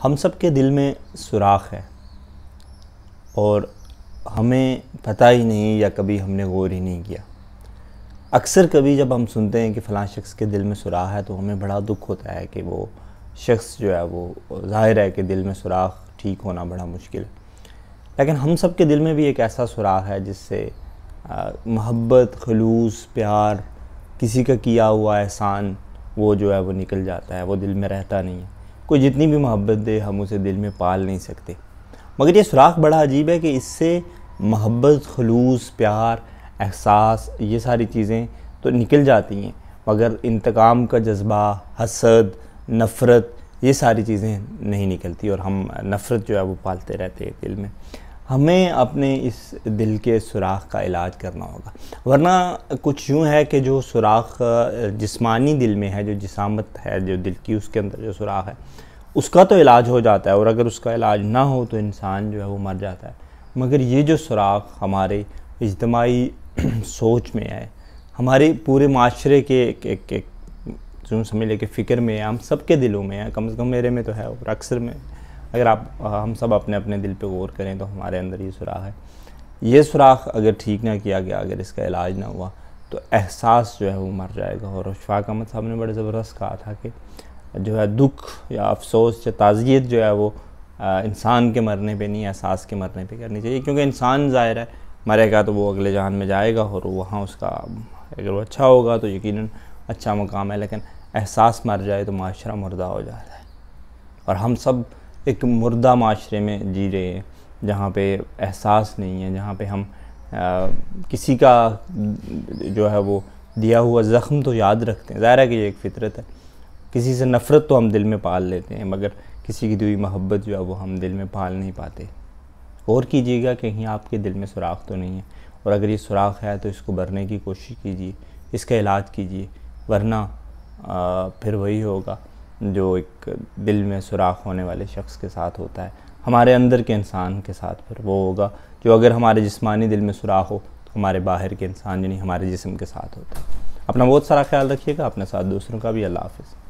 हम सब के दिल में सुराख है और हमें पता ही नहीं या कभी हमने गौर ही नहीं किया। अक्सर कभी जब हम सुनते हैं कि फ़लाँ शख्स के दिल में सुराख है तो हमें बड़ा दुख होता है कि वो शख्स जो है वो ज़ाहिर है कि दिल में सुराख ठीक होना बड़ा मुश्किल है। लेकिन हम सब के दिल में भी एक ऐसा सुराख है जिससे मोहब्बत, खलूस, प्यार, किसी का किया हुआ एहसान वो जो है वो निकल जाता है, वो दिल में रहता नहीं है। कोई जितनी भी मोहब्बत दे हम उसे दिल में पाल नहीं सकते। मगर ये सुराख बड़ा अजीब है कि इससे मोहब्बत, खलूस, प्यार, एहसास, ये सारी चीज़ें तो निकल जाती हैं, मगर इंतकाम का जज्बा, हसद, नफ़रत, ये सारी चीज़ें नहीं निकलती और हम नफ़रत जो है वो पालते रहते हैं दिल में। हमें अपने इस दिल के सुराख का इलाज करना होगा, वरना कुछ यूँ है कि जो सुराख जिस्मानी दिल में है, जो जिसामत है जो दिल की, उसके अंदर जो सुराख है उसका तो इलाज हो जाता है और अगर उसका इलाज ना हो तो इंसान जो है वो मर जाता है। मगर ये जो सुराख हमारे इज्तिमाई सोच में है, हमारे पूरे माशरे के एक जो समझ ले कि फ़िक्र में है, हम सब के दिलों में है, कम से कम मेरे में तो है और अक्सर में अगर हम सब अपने अपने दिल पे गौर करें तो हमारे अंदर ये सुराख है। ये सुराख अगर ठीक ना किया गया, अगर इसका इलाज ना हुआ तो एहसास जो है वो मर जाएगा। और शफ़ाक़ अहमद साहब ने बड़े ज़बरदस्त कहा था कि जो है दुख या अफसोस या ताज़ियत जो है वो इंसान के मरने पे नहीं, एहसास के मरने पे करनी चाहिए, क्योंकि इंसान ज़ाहिर है मरेगा तो वो अगले जहान में जाएगा और वहाँ उसका अगर वो अच्छा होगा तो यकीनन अच्छा मकाम है, लेकिन एहसास मर जाए तो माशरा मुर्दा हो जाता है। और हम सब एक मुर्दा माशरे में जी रहे हैं जहाँ पे एहसास नहीं है, जहाँ पे हम किसी का जो है वो दिया हुआ ज़ख्म तो याद रखते हैं, ज़ाहिर है कि ये एक फ़ितरत है, किसी से नफ़रत तो हम दिल में पाल लेते हैं, मगर किसी की दी हुई मोहब्बत जो है वो हम दिल में पाल नहीं पाते। गौर कीजिएगा कहीं आपके दिल में सुराख तो नहीं है, और अगर ये सुराख है तो इसको भरने की कोशिश कीजिए, इसका इलाज कीजिए, वरना फिर वही होगा जो एक दिल में सुराख होने वाले शख्स के साथ होता है, हमारे अंदर के इंसान के साथ फिर वो होगा जो अगर हमारे जिस्मानी दिल में सुराख हो तो हमारे बाहर के इंसान यानी हमारे जिस्म के साथ होता है। अपना बहुत सारा ख्याल रखिएगा, अपने साथ दूसरों का भी। अल्लाह हाफ़िज़।